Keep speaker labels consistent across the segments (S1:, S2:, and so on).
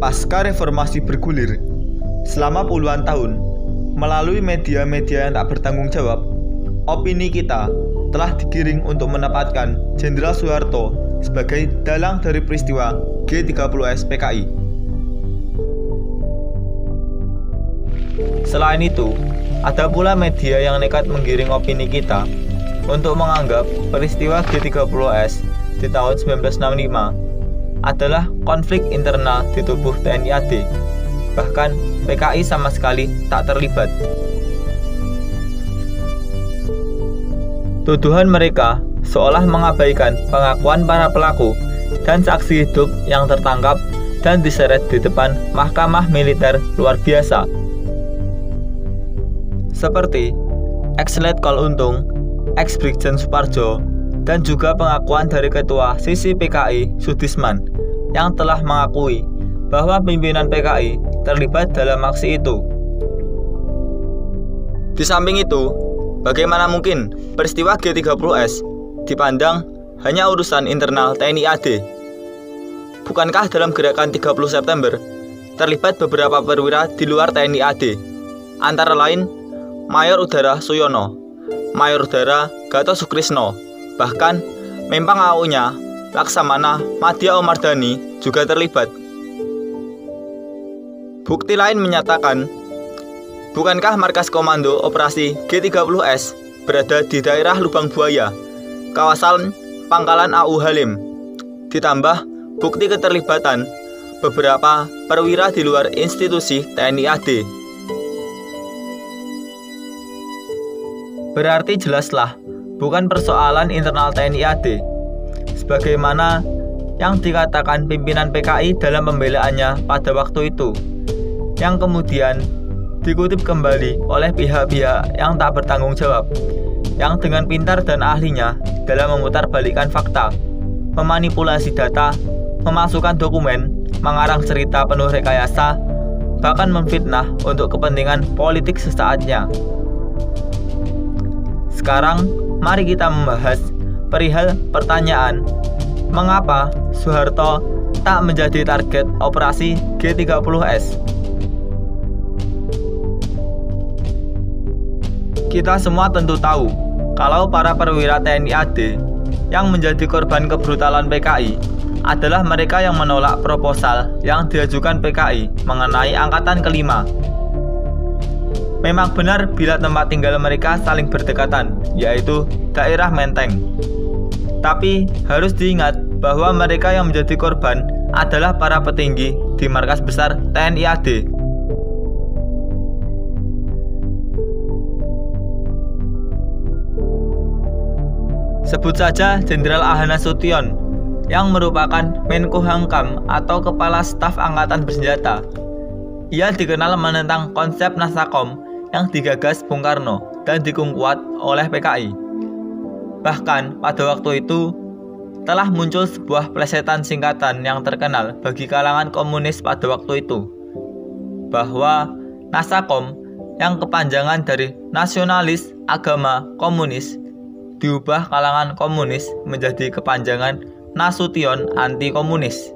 S1: Pasca reformasi bergulir selama puluhan tahun melalui media-media yang tak bertanggung jawab, opini kita telah digiring untuk menempatkan Jenderal Soeharto sebagai dalang dari peristiwa G30S PKI. Selain itu, ada pula media yang nekat menggiring opini kita untuk menganggap peristiwa G30S di tahun 1965 adalah konflik internal di tubuh TNI AD. Bahkan PKI sama sekali tak terlibat. Tuduhan mereka seolah mengabaikan pengakuan para pelaku dan saksi hidup yang tertangkap dan diseret di depan Mahkamah Militer luar biasa. Seperti ex-Letkol Untung, ex-Brigjen Suparjo, dan juga pengakuan dari Ketua Sisi PKI Sudisman yang telah mengakui bahwa pimpinan PKI terlibat dalam aksi itu. Di samping itu, bagaimana mungkin peristiwa G30S dipandang hanya urusan internal TNI AD? Bukankah dalam gerakan 30 September terlibat beberapa perwira di luar TNI AD, antara lain Mayor Udara Suyono, Mayor Udara Gatot Sukrisno, bahkan Mempang AU-nya Laksamana Madya Omardhani juga terlibat. Bukti lain menyatakan, bukankah markas komando operasi G30S berada di daerah Lubang Buaya, kawasan Pangkalan AU Halim? Ditambah bukti keterlibatan beberapa perwira di luar institusi TNI AD. Berarti jelaslah bukan persoalan internal TNI AD, sebagaimana yang dikatakan pimpinan PKI dalam pembelaannya pada waktu itu, yang kemudian dikutip kembali oleh pihak-pihak yang tak bertanggung jawab, yang dengan pintar dan ahlinya dalam memutarbalikkan fakta, memanipulasi data, memasukkan dokumen, mengarang cerita penuh rekayasa, bahkan memfitnah untuk kepentingan politik sesaatnya. Sekarang, mari kita membahas perihal pertanyaan, mengapa Soeharto tak menjadi target operasi G30S? Kita semua tentu tahu kalau para perwira TNI AD yang menjadi korban kebrutalan PKI adalah mereka yang menolak proposal yang diajukan PKI mengenai angkatan kelima. Memang benar bila tempat tinggal mereka saling berdekatan, yaitu daerah Menteng. Tapi harus diingat bahwa mereka yang menjadi korban adalah para petinggi di markas besar TNI AD. Sebut saja Jenderal A. Nasution yang merupakan Menko Hankam atau Kepala Staf Angkatan Bersenjata. Ia dikenal menentang konsep Nasakom yang digagas Bung Karno dan didukung kuat oleh PKI. Bahkan pada waktu itu telah muncul sebuah plesetan singkatan yang terkenal bagi kalangan komunis pada waktu itu, bahwa Nasakom yang kepanjangan dari Nasionalis Agama Komunis diubah kalangan komunis menjadi kepanjangan Nasution Anti Komunis,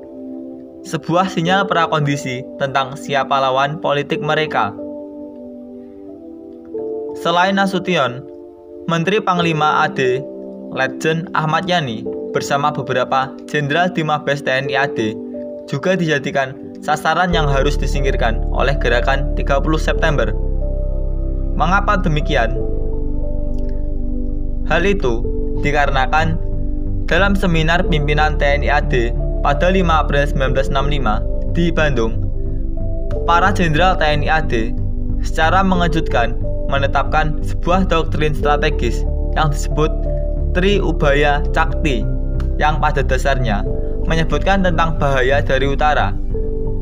S1: sebuah sinyal prakondisi tentang siapa lawan politik mereka. Selain Nasution, Menteri Panglima AD Letjen Ahmad Yani bersama beberapa jenderal di Mabes TNI AD juga dijadikan sasaran yang harus disingkirkan oleh gerakan 30 September. Mengapa demikian? Hal itu dikarenakan dalam seminar pimpinan TNI AD pada 5 April 1965 di Bandung, para jenderal TNI AD secara mengejutkan menetapkan sebuah doktrin strategis yang disebut Tri Ubaya Cakti yang pada dasarnya menyebutkan tentang bahaya dari utara,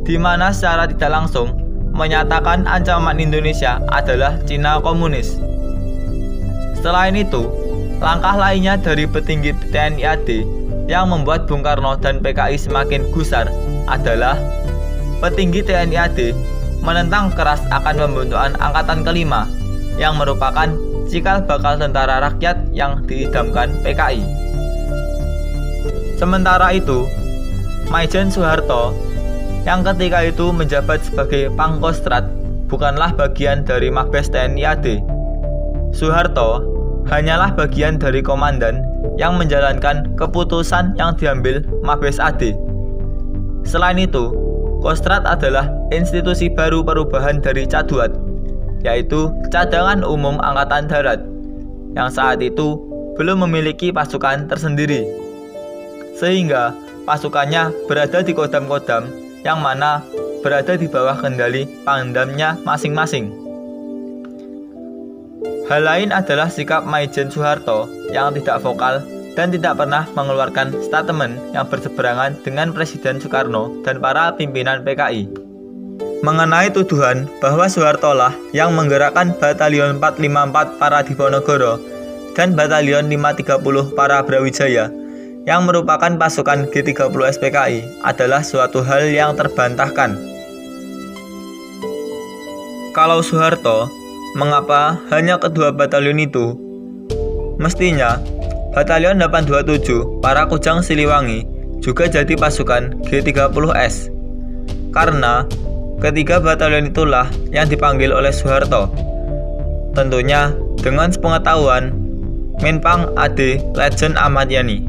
S1: di mana secara tidak langsung menyatakan ancaman Indonesia adalah Cina komunis. Selain itu, langkah lainnya dari petinggi TNI AD yang membuat Bung Karno dan PKI semakin gusar adalah petinggi TNI AD menentang keras akan pembentukan Angkatan Kelima yang merupakan cikal bakal tentara rakyat yang diidamkan PKI. Sementara itu, Maijen Soeharto yang ketika itu menjabat sebagai Pangkostrat bukanlah bagian dari Mabes TNI AD. Soeharto hanyalah bagian dari komandan yang menjalankan keputusan yang diambil Mabes AD. Selain itu, Kostrat adalah institusi baru perubahan dari Caduat, yaitu Cadangan Umum Angkatan Darat, yang saat itu belum memiliki pasukan tersendiri, sehingga pasukannya berada di kodam-kodam yang mana berada di bawah kendali pangdamnya masing-masing. Hal lain adalah sikap Maijen Soeharto yang tidak vokal dan tidak pernah mengeluarkan statement yang berseberangan dengan Presiden Soekarno dan para pimpinan PKI. Mengenai tuduhan bahwa Soeharto lah yang menggerakkan Batalion 454 para Diponegoro dan Batalion 530 para Brawijaya yang merupakan pasukan G30 SPKI adalah suatu hal yang terbantahkan. Kalau Soeharto, mengapa hanya kedua batalion itu? Mestinya Batalion 827 para Kujang Siliwangi juga jadi pasukan G30S, karena ketiga batalion itulah yang dipanggil oleh Soeharto, tentunya dengan sepengetahuan Menpang AD Legend Ahmad Yani.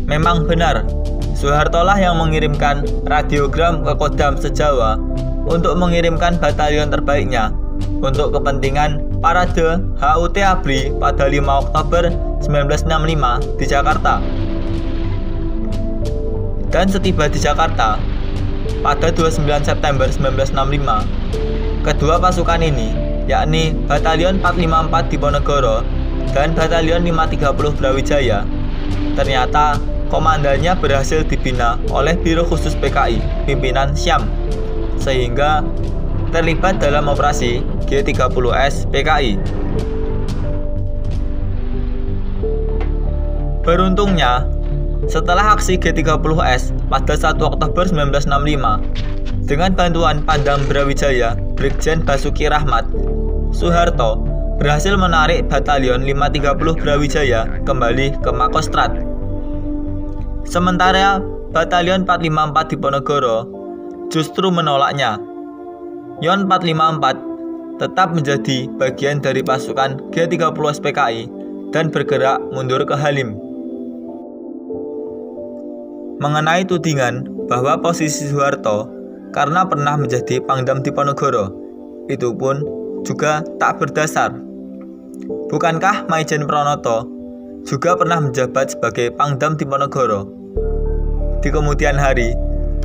S1: Memang benar, Soeharto lah yang mengirimkan radiogram ke Kodam se-Jawa untuk mengirimkan batalion terbaiknya untuk kepentingan parade HUT ABRI pada 5 Oktober 1965 di Jakarta. Dan setiba di Jakarta pada 29 September 1965, kedua pasukan ini, yakni Batalion 454 Diponegoro dan Batalion 530 Brawijaya, ternyata komandannya berhasil dibina oleh Biro Khusus PKI pimpinan Syam, sehingga terlibat dalam operasi G30S PKI. Beruntungnya, setelah aksi G30S pada 1 Oktober 1965, dengan bantuan Pangdam Brawijaya Brigjen Basuki Rahmat, Soeharto berhasil menarik Batalion 530 Brawijaya kembali ke Makostrat. Sementara Batalion 454 Diponegoro justru menolaknya. Yon 454 tetap menjadi bagian dari pasukan G30 SPKI dan bergerak mundur ke Halim. Mengenai tudingan bahwa posisi Soeharto karena pernah menjadi Pangdam Diponegoro, itu pun juga tak berdasar. Bukankah Maijen Pranoto juga pernah menjabat sebagai Pangdam Diponegoro? Di kemudian hari,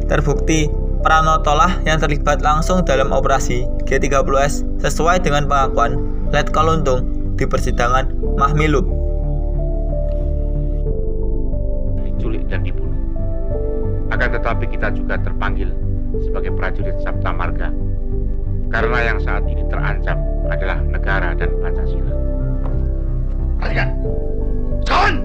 S1: terbukti Pranoto lah yang terlibat langsung dalam operasi G30S sesuai dengan pengakuan Letkol Untung di persidangan Mahmilub.
S2: Diculik dan dibunuh. Akan tetapi kita juga terpanggil sebagai prajurit Sabta Marga, karena yang saat ini terancam adalah negara dan Pancasila. Kalian, kawan!